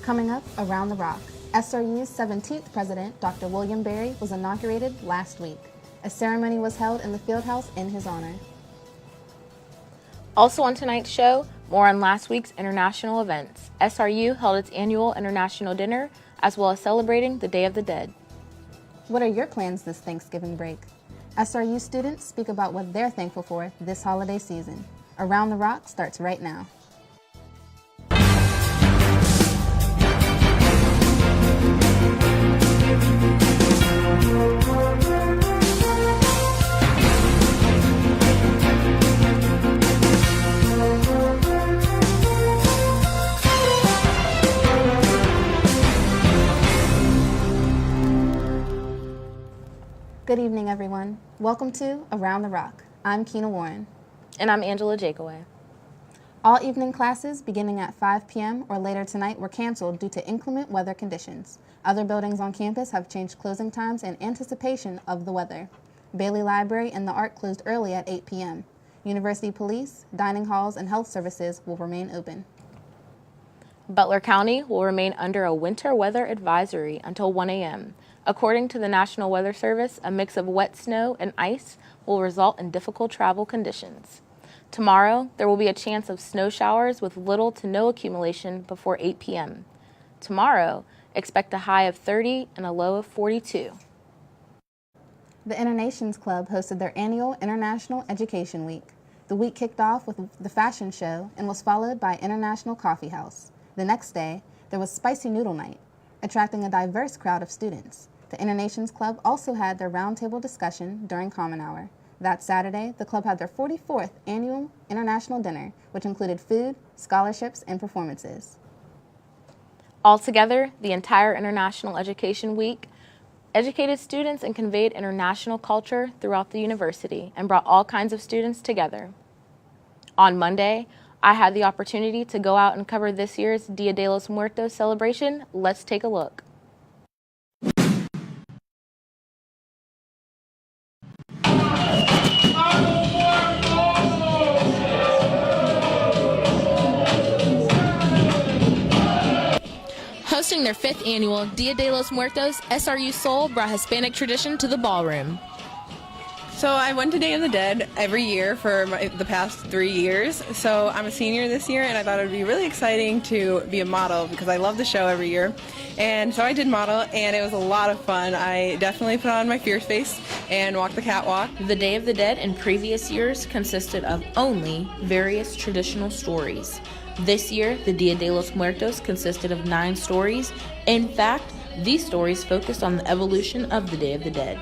Coming up, Around the Rock. SRU's 17th president, Dr. William Berry, was inaugurated last week. A ceremony was held in the Fieldhouse in his honor. Also on tonight's show, more on last week's international events. SRU held its annual international dinner, as well as celebrating the Day of the Dead. What are your plans this Thanksgiving break? SRU students speak about what they're thankful for this holiday season. Around the Rock starts right now. Good evening, everyone. Welcome to Around the Rock. I'm Keena Warren. And I'm Angela Jacoway. All evening classes beginning at 5 p.m. or later tonight were canceled due to inclement weather conditions. Other buildings on campus have changed closing times in anticipation of the weather. Bailey Library and the Art closed early at 8 p.m. University Police, dining halls, and health services will remain open. Butler County will remain under a winter weather advisory until 1 a.m. According to the National Weather Service, a mix of wet snow and ice will result in difficult travel conditions. Tomorrow, there will be a chance of snow showers with little to no accumulation before 8 p.m. Tomorrow, expect a high of 30 and a low of 42. The Internations Club hosted their annual International Education Week. The week kicked off with the fashion show and was followed by International Coffee House. The next day, there was Spicy Noodle Night, attracting a diverse crowd of students. The Internations Club also had their roundtable discussion during Common Hour. That Saturday, the club had their 44th annual international dinner, which included food, scholarships, and performances. Altogether, the entire International Education Week educated students and conveyed international culture throughout the university and brought all kinds of students together. On Monday, I had the opportunity to go out and cover this year's Dia de los Muertos celebration. Let's take a look. Hosting their 5th annual Dia de los Muertos, SRU Soul brought Hispanic tradition to the ballroom. So I went to Day of the Dead every year for the past 3 years. So I'm a senior this year, and I thought it would be really exciting to be a model because I love the show every year. And so I did model, and it was a lot of fun. I definitely put on my fierce face and walked the catwalk. The Day of the Dead in previous years consisted of only various traditional stories. This year, the Dia de los Muertos consisted of 9 stories. In fact, these stories focused on the evolution of the Day of the Dead.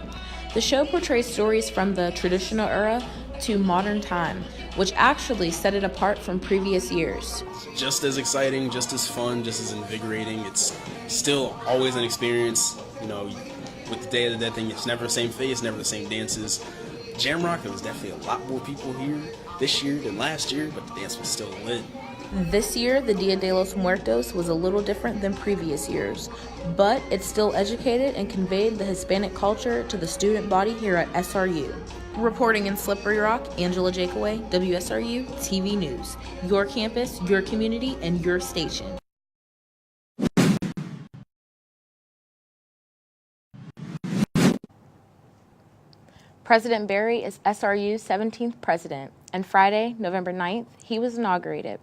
The show portrays stories from the traditional era to modern time, which actually set it apart from previous years. Just as exciting, just as fun, just as invigorating. It's still always an experience. You know, with the Day of the Dead thing, it's never the same face, never the same dances. Jamrock, there was definitely a lot more people here this year than last year, but the dance was still lit. This year, the Dia de los Muertos was a little different than previous years, but it still educated and conveyed the Hispanic culture to the student body here at SRU. Reporting in Slippery Rock, Angela Jacoway, WSRU-TV News. Your campus, your community, and your station. President Berry is SRU's 17th president, and Friday, November 9th, he was inaugurated.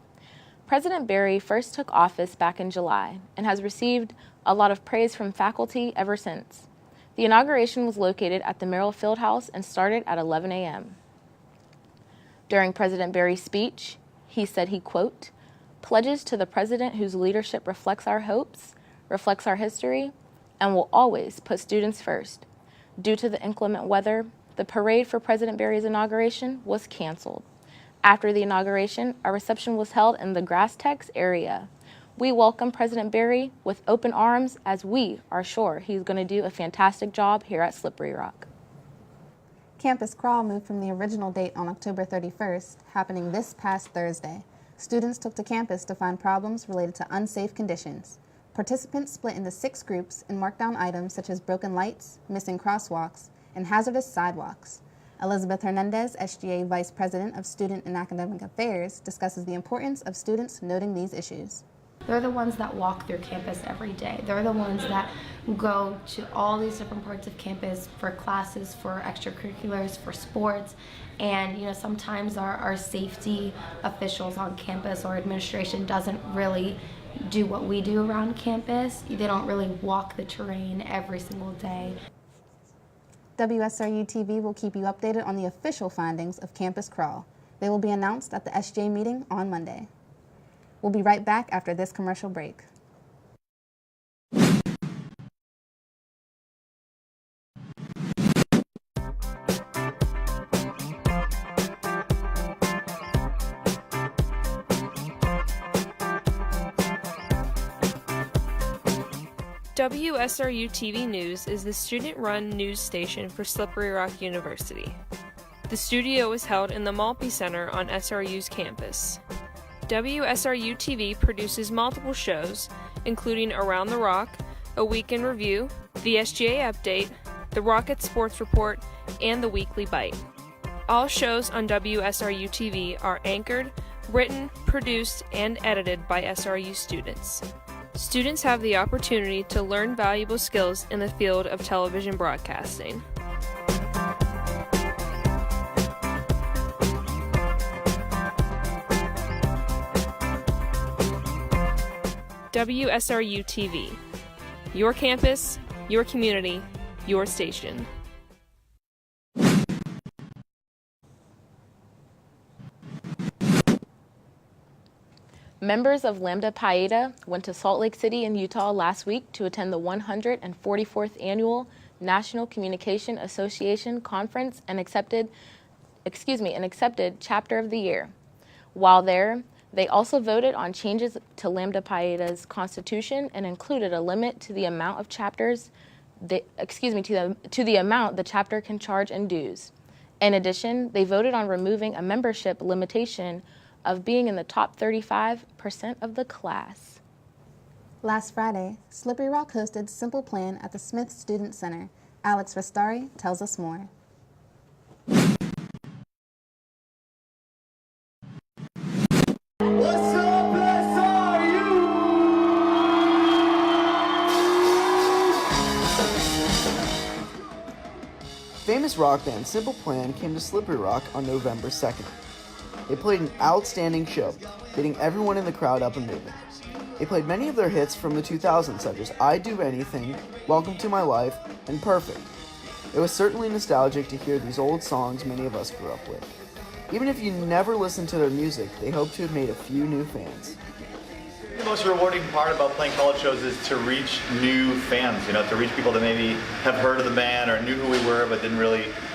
President Berry first took office back in July and has received a lot of praise from faculty ever since. The inauguration was located at the Merrill Fieldhouse and started at 11 a.m. During President Berry's speech, he said he, quote, "pledges to the president whose leadership reflects our hopes, reflects our history, and will always put students first. Due to the inclement weather, the parade for President Berry's inauguration was canceled. After the inauguration, a reception was held in the Grass-Tex area. We welcome President Berry with open arms as we are sure he's going to do a fantastic job here at Slippery Rock." Campus Crawl moved from the original date on October 31st, happening this past Thursday. Students took to campus to find problems related to unsafe conditions. Participants split into 6 groups and marked down items such as broken lights, missing crosswalks, and hazardous sidewalks. Elizabeth Hernandez, SGA Vice President of Student and Academic Affairs, discusses the importance of students noting these issues. They're the ones that walk through campus every day. They're the ones that go to all these different parts of campus for classes, for extracurriculars, for sports. And sometimes our safety officials on campus or administration doesn't really do what we do around campus. They don't really walk the terrain every single day. WSRU-TV will keep you updated on the official findings of Campus Crawl. They will be announced at the SJ meeting on Monday. We'll be right back after this commercial break. WSRU-TV News is the student-run news station for Slippery Rock University. The studio is held in the Maltby Center on SRU's campus. WSRU-TV produces multiple shows, including Around the Rock, A Week in Review, the SGA Update, the Rocket Sports Report, and the Weekly Bite. All shows on WSRU-TV are anchored, written, produced, and edited by SRU students. Students have the opportunity to learn valuable skills in the field of television broadcasting. WSRU-TV. Your campus, your community, your station. Members of Lambda Pi Eta went to Salt Lake City in Utah last week to attend the 144th Annual National Communication Association Conference and accepted Chapter of the Year. While there, they also voted on changes to Lambda Pi Eta's constitution and included a limit to the amount of chapters, to the amount the chapter can charge in dues. In addition, they voted on removing a membership limitation of being in the top 35% of the class. Last Friday, Slippery Rock hosted Simple Plan at the Smith Student Center. Alex Restari tells us more. What's up, SRU? Famous rock band Simple Plan came to Slippery Rock on November 2nd. They played an outstanding show, getting everyone in the crowd up and moving. They played many of their hits from the 2000s, such as I'd Do Anything, Welcome to My Life, and Perfect. It was certainly nostalgic to hear these old songs many of us grew up with. Even if you never listened to their music, they hope to have made a few new fans. The most rewarding part about playing college shows is to reach new fans, to reach people that maybe have heard of the band or knew who we were but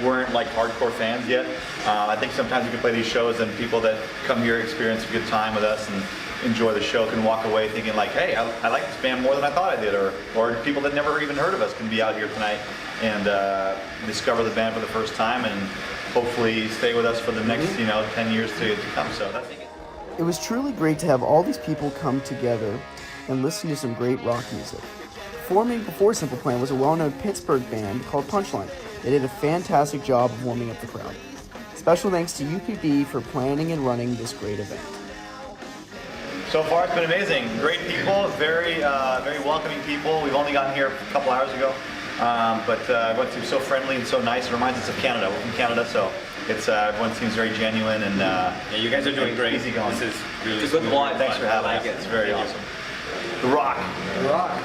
weren't like hardcore fans yet. I think sometimes you can play these shows and people that come here experience a good time with us and enjoy the show can walk away thinking like, hey, I like this band more than I thought I did, or people that never even heard of us can be out here tonight and discover the band for the first time and hopefully stay with us for the next 10 years to come. So that's it. It was truly great to have all these people come together and listen to some great rock music. Performing before Simple Plan was a well-known Pittsburgh band called Punchline. They did a fantastic job of warming up the crowd. Special thanks to UPB for planning and running this great event. So far it's been amazing. Great people, very welcoming people. We've only gotten here a couple hours ago, but everyone seems so friendly and so nice. It reminds us of Canada. We're from Canada, so everyone seems very genuine and you guys are doing great. Easy going. This is really Just with cool. the line. Thanks for having us. It's very awesome. The Rock. The Rock.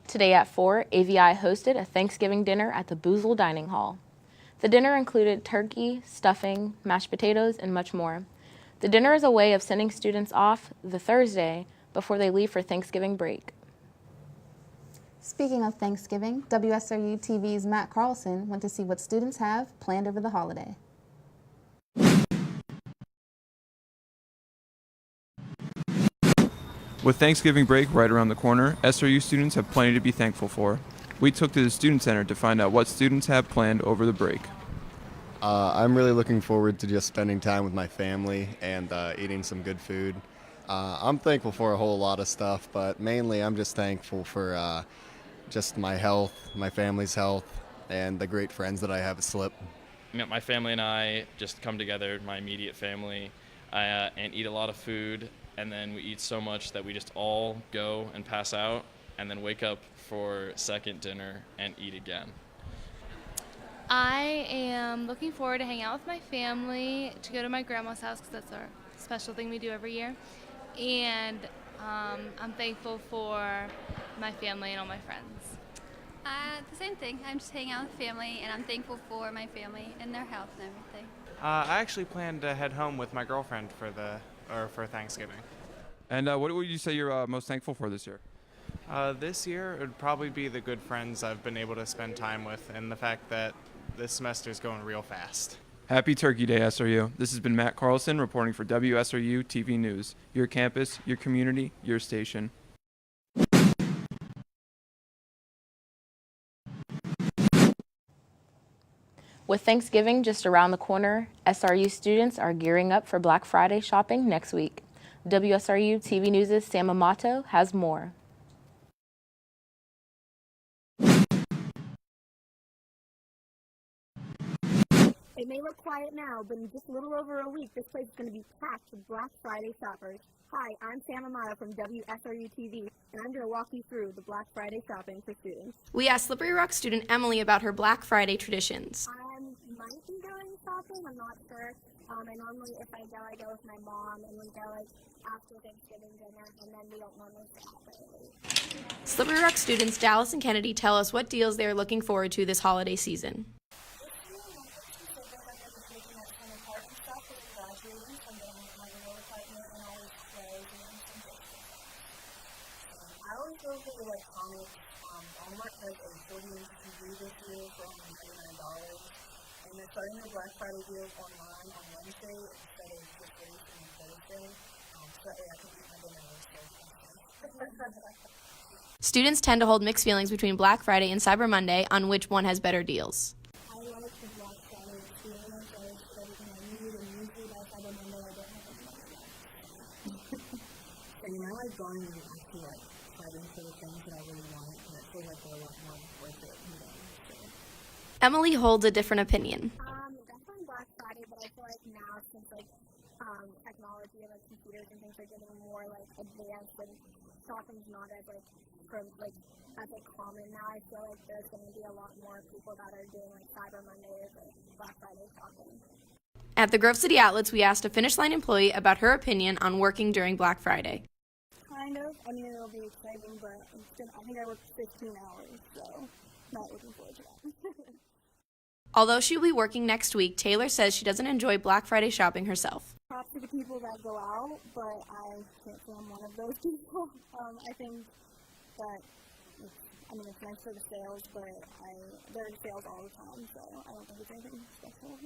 Today at 4, AVI hosted a Thanksgiving dinner at the Boozle Dining Hall. The dinner included turkey, stuffing, mashed potatoes, and much more. The dinner is a way of sending students off the Thursday before they leave for Thanksgiving break. Speaking of Thanksgiving, WSRU-TV's Matt Carlson went to see what students have planned over the holiday. With Thanksgiving break right around the corner, SRU students have plenty to be thankful for. We took to the Student Center to find out what students have planned over the break. I'm really looking forward to just spending time with my family and eating some good food. I'm thankful for a whole lot of stuff, but mainly I'm just thankful for just my health, my family's health, and the great friends that I have at Slip. My family and I just come together, my immediate family, and eat a lot of food, and then we eat so much that we just all go and pass out and then wake up for second dinner and eat again. I am looking forward to hanging out with my family, to go to my grandma's house because that's our special thing we do every year. And I'm thankful for my family and all my friends. The same thing. I'm just hanging out with family, and I'm thankful for my family and their health and everything. I actually plan to head home with my girlfriend for Thanksgiving. And what would you say you're most thankful for this year? This year, it would probably be the good friends I've been able to spend time with, and the fact that this semester is going real fast. Happy Turkey Day, SRU. This has been Matt Carlson reporting for WSRU-TV News. Your campus, your community, your station. With Thanksgiving just around the corner, SRU students are gearing up for Black Friday shopping next week. WSRU-TV News' Sam Amato has more. It may look quiet now, but in just a little over a week, this place is going to be packed with Black Friday shoppers. Hi, I'm Sam Amato from WSRU-TV, and I'm going to walk you through the Black Friday shopping for students. We asked Slippery Rock student Emily about her Black Friday traditions. I might be going shopping, I'm not sure. I normally, if I go with my mom, and we go after Thanksgiving dinner, and then we don't normally shop early. Slippery Rock students Dallas and Kennedy tell us what deals they are looking forward to this holiday season. Walmart has a 40-inch TV this year for only $99, and they're starting their Black Friday deals online on Wednesday instead of just releasing on Thursday. So I can eat my dinner Wednesday. Students tend to hold mixed feelings between Black Friday and Cyber Monday on which one has better deals. I like the Black Friday experience. I like everything I need, and usually by Cyber Monday I don't have enough. And now I've gone and actually fighting for the things that I really want, and it feels like they're a lot more worth it. Emily holds a different opinion. Definitely Black Friday, but I feel like now since technology and computers and things are getting more advanced, and shopping's not as common now, I feel like there's going to be a lot more people that are doing Cyber Mondays or Black Friday shopping. At the Grove City Outlets, we asked a Finish Line employee about her opinion on working during Black Friday. Kind of. I mean, it'll be exciting, but I think I work 15 hours, so not looking forward to that. Although she will be working next week, Taylor says she doesn't enjoy Black Friday shopping herself. Props to the people that go out, but I can't say I'm one of those people. I think that it's nice for the sales, but there are sales all the time, so I don't think it's anything special.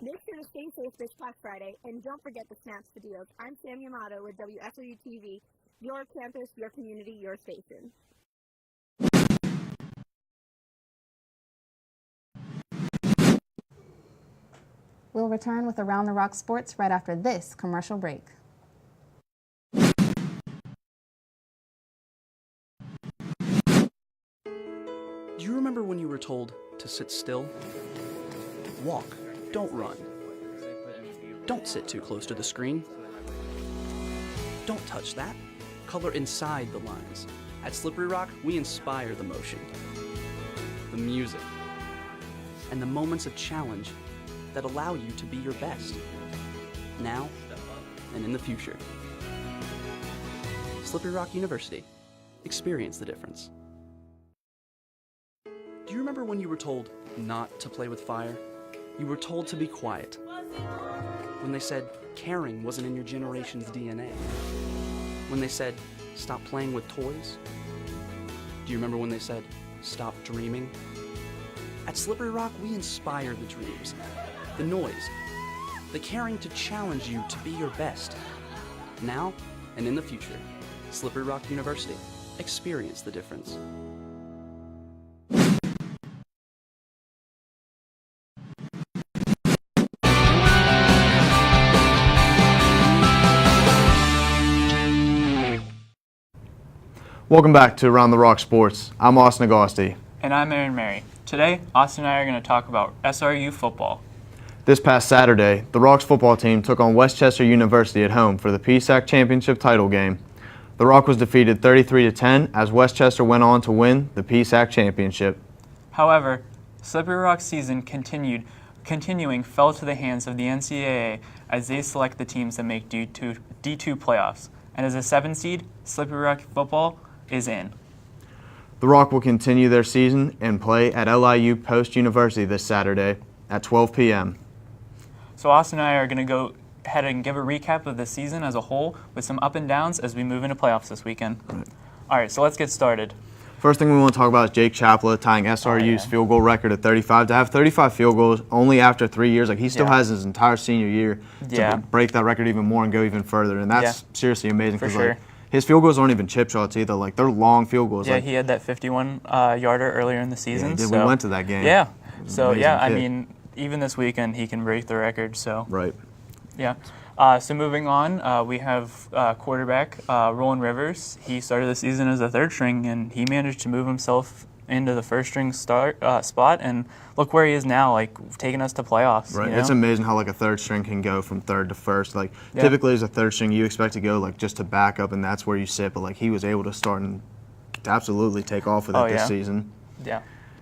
Make sure to stay safe this Black Friday, and don't forget the snaps to deals. I'm Sam Yamato with WSRU-TV, your campus, your community, your station. We'll return with Around the Rock Sports right after this commercial break. Do you remember when you were told to sit still? Walk, don't run. Don't sit too close to the screen. Don't touch that. Color inside the lines. At Slippery Rock, we inspire the motion, the music, and the moments of challenge that allow you to be your best, now and in the future. Slippery Rock University. Experience the difference. Do you remember when you were told not to play with fire? You were told to be quiet. When they said caring wasn't in your generation's DNA. When they said stop playing with toys. Do you remember when they said stop dreaming? At Slippery Rock, we inspire the dreams, the noise, the caring to challenge you to be your best, now and in the future. Slippery Rock University. Experience the difference. Welcome back to Around the Rock Sports. I'm Austin Agosti. And I'm Aaron Mary. Today, Austin and I are going to talk about SRU football. This past Saturday, the Rock's football team took on Westchester University at home for the PSAC championship title game. The Rock was defeated 33-10 as Westchester went on to win the PSAC championship. However, Slippery Rock's season continuing fell to the hands of the NCAA as they select the teams that make D2 playoffs. And as a 7 seed, Slippery Rock football is in. The Rock will continue their season and play at LIU Post University this Saturday at 12 p.m. So Austin and I are going to go ahead and give a recap of the season as a whole with some up and downs as we move into playoffs this weekend. All right, so let's get started. First thing we want to talk about is Jake Chapla tying SRU's field goal record at 35. To have 35 field goals only after 3 years, like he still has his entire senior year to break that record even more and go even further, and that's seriously amazing because like, his field goals aren't even chip shots either. Like they're long field goals. Yeah, like, he had that 51-yarder earlier in the season. Yeah, so, we went to that game. Yeah. So yeah, I kick. mean, even this weekend he can break the record. So right. Yeah. So moving on, we have quarterback Roland Rivers. He started the season as a third string, and he managed to move himself into the first string spot. And look where he is now, like taking us to playoffs. Right. You know? It's amazing how like a third string can go from third to first. Like typically as a third string, you expect to go like just to back up, and that's where you sit. But like he was able to start and absolutely take off with it this season. Yeah.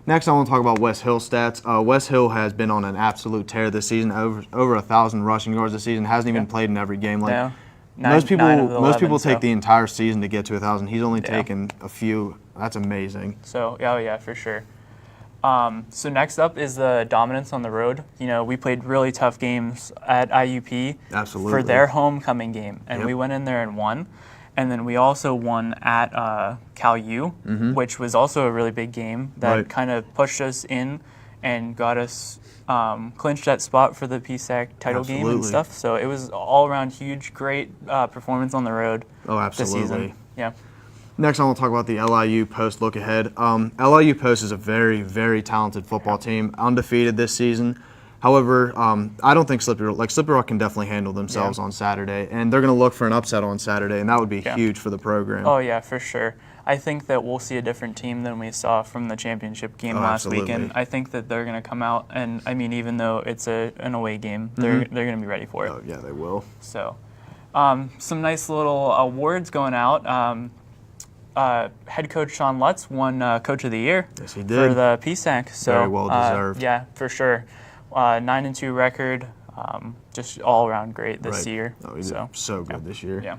Next, I want to talk about West Hill stats. West Hill has been on an absolute tear this season, over 1,000 rushing yards this season. Hasn't even played in every game. Like most people take the entire season to get to 1,000. He's only taken a few. That's amazing. So yeah, for sure. So next up is the dominance on the road. You know, we played really tough games at IUP for their homecoming game, and we went in there and won. And then we also won at Cal U, which was also a really big game that kind of pushed us in and got us clinched that spot for the PSAC title game and stuff. So it was all around huge, great performance on the road this season. Yeah. Next, I want to talk about the LIU Post look ahead. LIU Post is a very, very talented football team, undefeated this season. However, I don't think Slippery Rock can definitely handle themselves on Saturday, and they're going to look for an upset on Saturday, and that would be huge for the program. Oh yeah, for sure. I think that we'll see a different team than we saw from the championship game last weekend. I think that they're going to come out, and I mean, even though it's an away game, they're going to be ready for it. Oh yeah, they will. So, some nice little awards going out. Head coach Sean Lutz won Coach of the Year for the PSAC. So very well deserved. Yeah, for sure. 9-2 record, just all around great this year. Oh, he did so good this year. Yeah.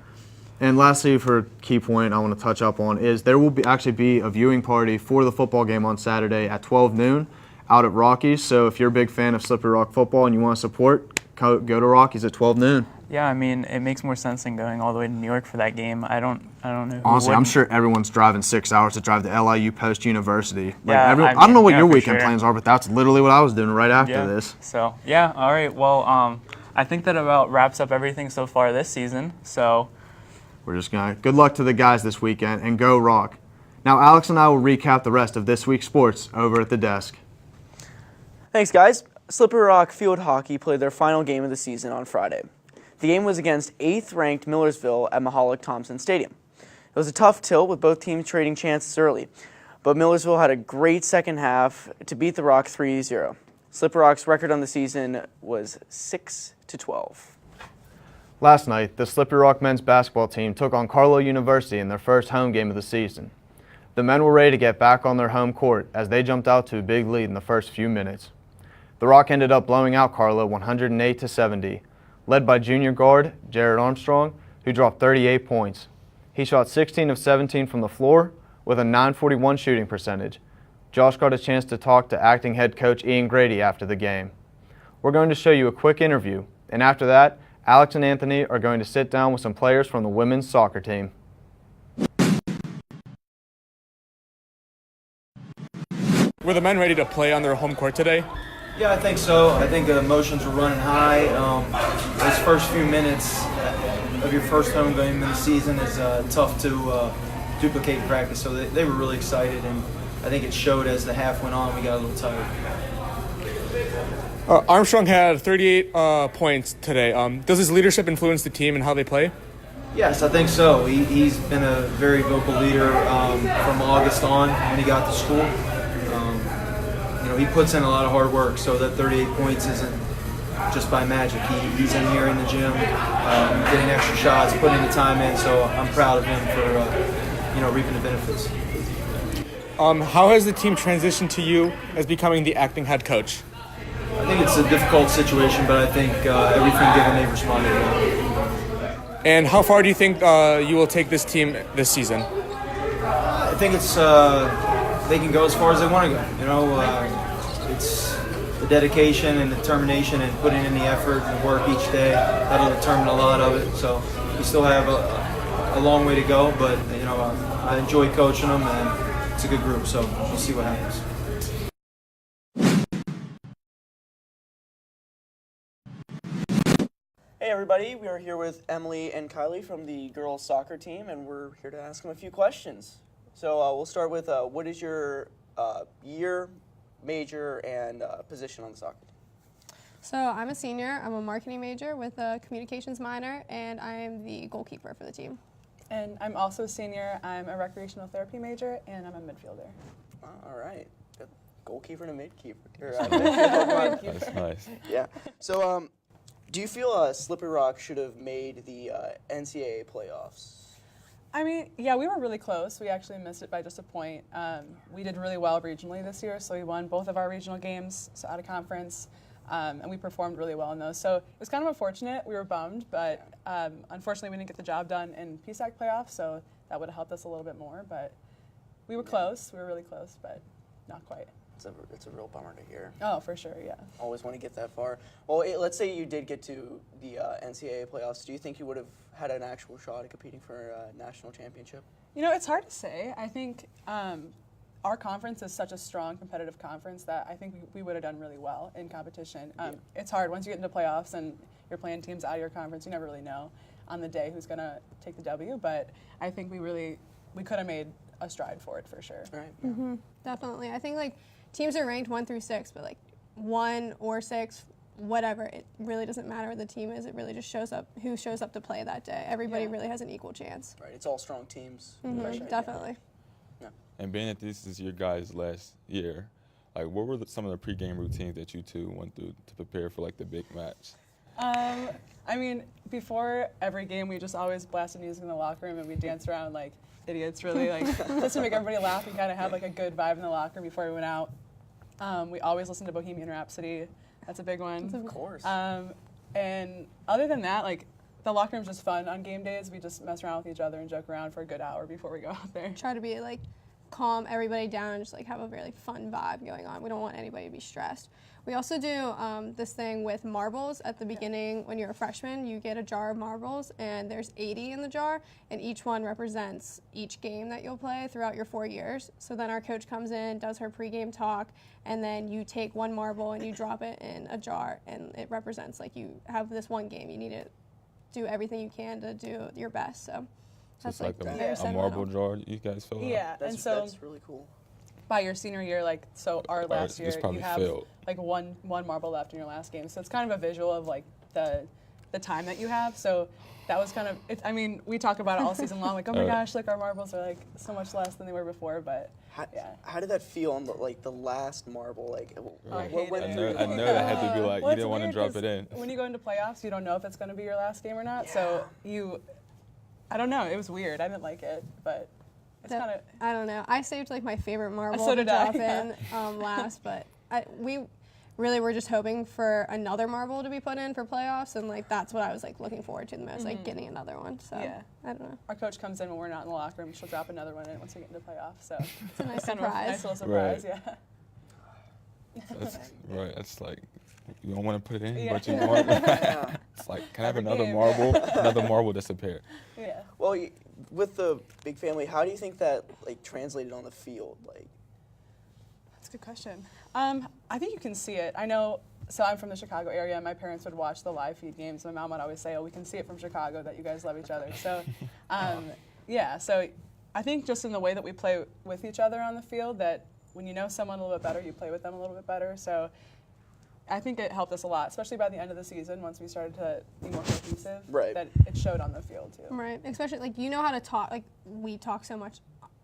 And lastly, for a key point I want to touch up on is there will actually be a viewing party for the football game on Saturday at 12 noon out at Rockies. So if you're a big fan of Slippery Rock football and you want to support, go to Rockies at 12 noon. Yeah, I mean, it makes more sense than going all the way to New York for that game. I don't know. Honestly, I'm sure everyone's driving 6 hours to drive to LIU Post University. Like I don't know what your weekend plans are, but that's literally what I was doing right after this. So, yeah, all right. Well, I think that about wraps up everything so far this season. So, we're just going to good luck to the guys this weekend, and go Rock. Now, Alex and I will recap the rest of this week's sports over at the desk. Thanks, guys. Slippery Rock Field Hockey played their final game of the season on Friday. The game was against 8th-ranked Millersville at Mahalik-Thompson Stadium. It was a tough tilt with both teams trading chances early, but Millersville had a great second half to beat the Rock 3-0. Slippery Rock's record on the season was 6-12. Last night, the Slippery Rock men's basketball team took on Carlow University in their first home game of the season. The men were ready to get back on their home court as they jumped out to a big lead in the first few minutes. The Rock ended up blowing out Carlow 108-70. Led by junior guard Jared Armstrong, who dropped 38 points. He shot 16 of 17 from the floor with a .941 shooting percentage. Josh got a chance to talk to acting head coach Ian Grady after the game. We're going to show you a quick interview, and after that, Alex and Anthony are going to sit down with some players from the women's soccer team. Were the men ready to play on their home court today? Yeah, I think so. I think the emotions were running high. Those first few minutes of your first home game in the season is tough to duplicate in practice. So they were really excited, and I think it showed as the half went on. We got a little tired. Armstrong had 38 points today. Does his leadership influence the team and how they play? Yes, I think so. He's been a very vocal leader from August on when he got to school. he puts in a lot of hard work, so that 38 points isn't just by magic. He's in here in the gym, getting extra shots, putting the time in, so I'm proud of him for reaping the benefits. How has the team transitioned to you as becoming the acting head coach? I think it's a difficult situation, but I think everything given, they've responded well. And how far do you think you will take this team this season? I think it's they can go as far as they want to go. It's the dedication and determination and putting in the effort and the work each day that'll determine a lot of it. So we still have a long way to go, but I enjoy coaching them, and it's a good group. So we'll see what happens. Hey everybody, we are here with Emily and Kylie from the girls soccer team, and we're here to ask them a few questions. So we'll start with what is your year, major, and position on the soccer team? So I'm a senior. I'm a marketing major with a communications minor, and I am the goalkeeper for the team. And I'm also a senior. I'm a recreational therapy major, and I'm a midfielder. All right. Good. Goalkeeper and a midkeeper. That's nice. Yeah. So do you feel Slippery Rock should have made the NCAA playoffs? I mean, yeah, we were really close. We actually missed it by just a point. We did really well regionally this year, so we won both of our regional games, so out of conference, and we performed really well in those. So it was kind of unfortunate. We were bummed, but unfortunately we didn't get the job done in PSAC playoffs, so that would have helped us a little bit more. But we were close. We were really close, but not quite. It's a real bummer to hear. Oh, for sure, yeah. Always want to get that far. Well, let's say you did get to the NCAA playoffs. Do you think you would have had an actual shot at competing for a national championship? You know, it's hard to say. I think our conference is such a strong competitive conference that I think we would have done really well in competition. It's hard. Once you get into playoffs and you're playing teams out of your conference, you never really know on the day who's going to take the W, but I think we could have made a stride for it for sure. Right. Mm-hmm. Definitely. I think teams are ranked 1 through 6, but 1 or 6, whatever, it really doesn't matter what the team is. It really just shows up who shows up to play that day. Everybody really has an equal chance. Right. It's all strong teams. Mm-hmm. Definitely. Yeah. And being that this is your guys' last year, what were some of the pregame routines that you two went through to prepare for the big match? I mean, before every game, we just always blasted music in the locker room and we danced around like idiots, really, just to make everybody laugh and kind of have a good vibe in the locker room before we went out. We always listened to Bohemian Rhapsody. That's a big one. Of course. And other than that, the locker room's just fun. On game days, we just mess around with each other and joke around for a good hour before we go out there. Try to be calm everybody down and just have a really fun vibe going on. We don't want anybody to be stressed. We also do this thing with marbles at the beginning. When you're a freshman, you get a jar of marbles, and there's 80 in the jar, and each one represents each game that you'll play throughout your 4 years. So then our coach comes in, does her pregame talk, and then you take one marble and you drop it in a jar, and it represents you have this one game. You need to do everything you can to do your best. So that's a marble jar you guys fill out? Yeah, and so that's really cool. By your senior year, our last year, you have filled. one marble left in your last game. So it's kind of a visual of the time that you have. So that was kind of, I mean, we talk about it all season long, oh my gosh, our marbles are so much less than they were before, but yeah. How did that feel on the last marble? What went through? I know that had to be you didn't want to drop it in. When you go into playoffs, you don't know if it's going to be your last game or not. Yeah. So I don't know, it was weird. I didn't like it, but it's kind of. I don't know. I saved my favorite marble so to drop yeah. in last, but we really were just hoping for another marble to be put in for playoffs, and that's what I was looking forward to the most, getting another one. So yeah. I don't know. Our coach comes in when we're not in the locker room. She'll drop another one in once we get into playoffs. So it's a nice kind surprise. Of a nice little surprise, right. Yeah. That's right. That's you don't want to put it in, yeah. but you want. It's can I have another marble? Another marble disappear. Yeah. Well, with the big family, how do you think that translated on the field? That's a good question. I think you can see it. I know. So I'm from the Chicago area. My parents would watch the live feed games. My mom would always say, "Oh, we can see it from Chicago that you guys love each other." So, yeah. So I think just in the way that we play with each other on the field, that when you know someone a little bit better, you play with them a little bit better. So I think it helped us a lot, especially by the end of the season, once we started to be more cohesive, right. that it showed on the field too. Right, especially you know how to talk, we talk so much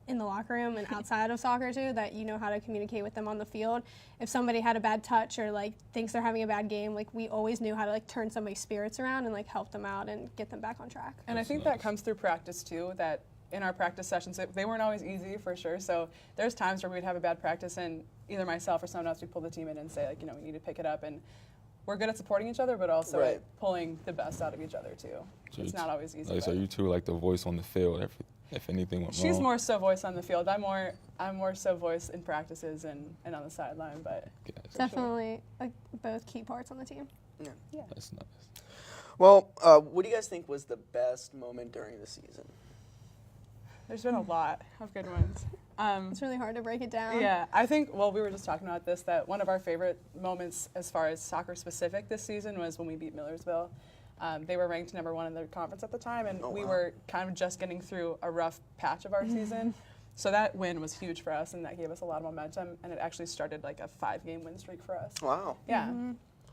in the locker room and outside of soccer too, that you know how to communicate with them on the field. If somebody had a bad touch or like thinks they're having a bad game, like we always knew how to like turn somebody's spirits around and like help them out and get them back on track. And I think that comes through practice too, that in our practice sessions, they weren't always easy for sure. So there's times where we'd have a bad practice and either myself or someone else would pull the team in and say like, you know, we need to pick it up. And we're good at supporting each other, but also at pulling the best out of each other too. So it's not always easy. So you two are like the voice on the field if anything went wrong. She's more so voice on the field. I'm more so voice in practices and on the sideline, but definitely like both key parts on the team. Yeah. That's nice. Well, what do you guys think was the best moment during the season? There's been a lot of good ones. It's really hard to break it down. Yeah, I think, well, we were just talking about this, that one of our favorite moments as far as soccer specific this season was when we beat Millersville. They were ranked #1 in the conference at the time, and we were kind of just getting through a rough patch of our season. So that win was huge for us, and that gave us a lot of momentum, and it actually started like a 5-game win streak for us. Wow. Yeah.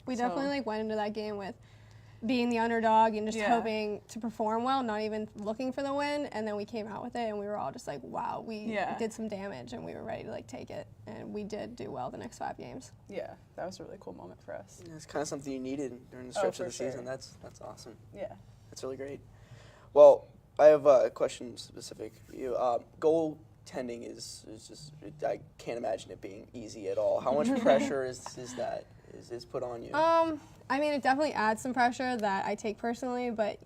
We definitely like went into that game with being the underdog and just hoping to perform well, not even looking for the win. And then we came out with it, and we were all just like, wow, we did some damage, and we were ready to like take it. And we did do well the next 5 games. Yeah, that was a really cool moment for us. Yeah, it's kind of something you needed during the stretch of the season. That's awesome. Yeah. That's really great. Well, I have a question specific for you. Goaltending is just, I can't imagine it being easy at all. How much pressure is put on you? I mean, it definitely adds some pressure that I take personally, but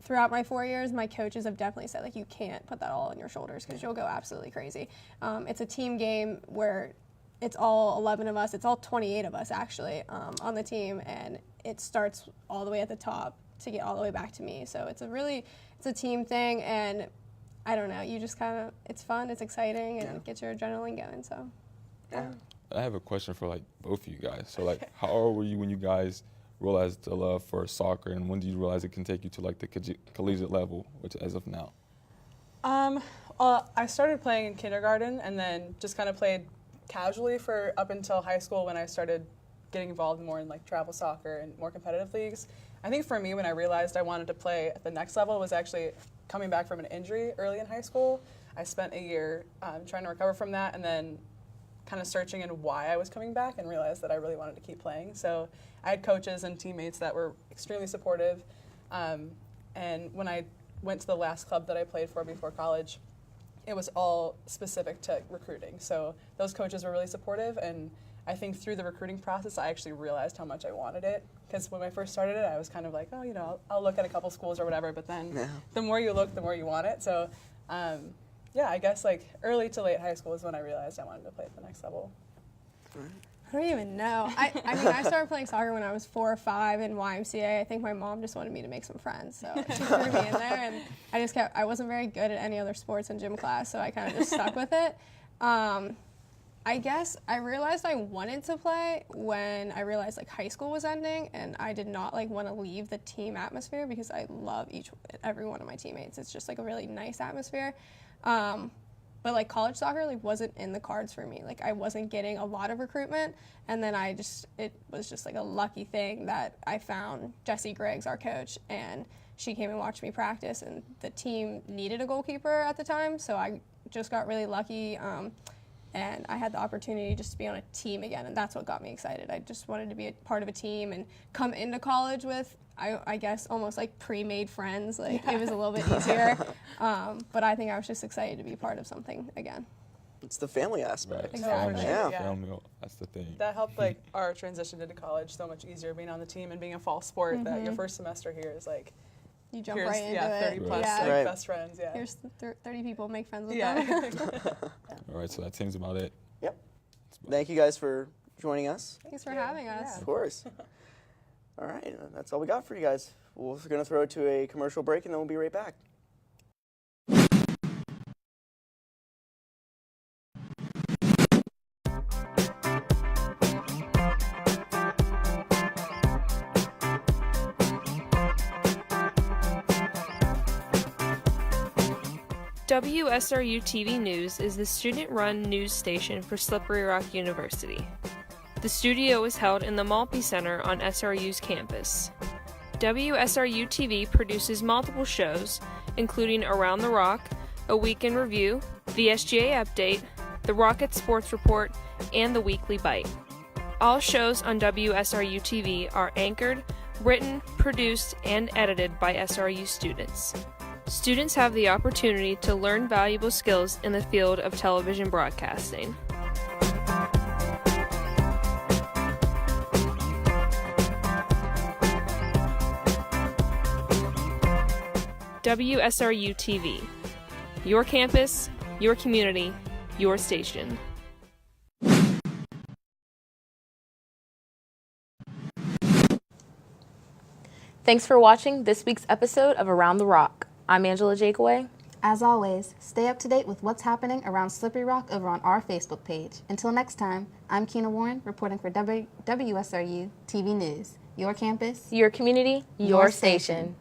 throughout my 4 years, my coaches have definitely said, like, you can't put that all on your shoulders because you'll go absolutely crazy. It's a team game where it's all 11 of us, it's all 28 of us actually on the team, and it starts all the way at the top to get all the way back to me. So it's a team thing, and I don't know, you just kind of, it's fun, it's exciting, and it gets your adrenaline going, so. Yeah. I have a question for like both of you guys. So like, how old were you when you guys realized the love for soccer, and when did you realize it can take you to like the collegiate level, which as of now? Well, I started playing in kindergarten and then just kind of played casually for up until high school when I started getting involved more in like travel soccer and more competitive leagues. I think for me, when I realized I wanted to play at the next level was actually coming back from an injury early in high school. I spent a year trying to recover from that, and then kind of searching in why I was coming back, and realized that I really wanted to keep playing. So I had coaches and teammates that were extremely supportive. And when I went to the last club that I played for before college, it was all specific to recruiting. So those coaches were really supportive, and I think through the recruiting process, I actually realized how much I wanted it. Because when I first started it, I was kind of like, oh, you know, I'll look at a couple schools or whatever, but then the more you look, the more you want it. So yeah, I guess like early to late high school is when I realized I wanted to play at the next level. I don't even know. I mean, I started playing soccer when I was 4 or 5 in YMCA. I think my mom just wanted me to make some friends, so she threw me in there, and I wasn't very good at any other sports in gym class, so I kind of just stuck with it. I guess I realized I wanted to play when I realized like high school was ending, and I did not like want to leave the team atmosphere because I love every one of my teammates. It's just like a really nice atmosphere. But like college soccer like wasn't in the cards for me. Like I wasn't getting a lot of recruitment, and then it was just like a lucky thing that I found Jessie Griggs, our coach, and she came and watched me practice, and the team needed a goalkeeper at the time, so I just got really lucky, and I had the opportunity just to be on a team again, and that's what got me excited. I just wanted to be a part of a team and come into college with, I guess, almost like pre-made friends. Like it was a little bit easier, but I think I was just excited to be part of something again. It's the family aspect. Right. Exactly. Family, that's the thing. That helped like our transition into college so much easier, being on the team and being a fall sport. That your first semester here is like, you jump right into 30 plus like, best friends. Yeah. Here's 30 people, make friends with them. All right, so that seems about it. Yep. Thank you guys for joining us. Thanks for having us. Of course. All right, that's all we got for you guys. We're going to throw it to a commercial break, and then we'll be right back. WSRU-TV News is the student-run news station for Slippery Rock University. The studio is held in the Malpe Center on SRU's campus. WSRU-TV produces multiple shows, including Around the Rock, A Week in Review, the SGA Update, the Rocket Sports Report, and the Weekly Bite. All shows on WSRU-TV are anchored, written, produced, and edited by SRU students. Students have the opportunity to learn valuable skills in the field of television broadcasting. WSRU-TV. Your campus, your community, your station. Thanks for watching this week's episode of Around the Rock. I'm Angela Jakeaway. As always, stay up to date with what's happening around Slippery Rock over on our Facebook page. Until next time, I'm Keena Warren reporting for WSRU-TV News. Your campus, your community, your station.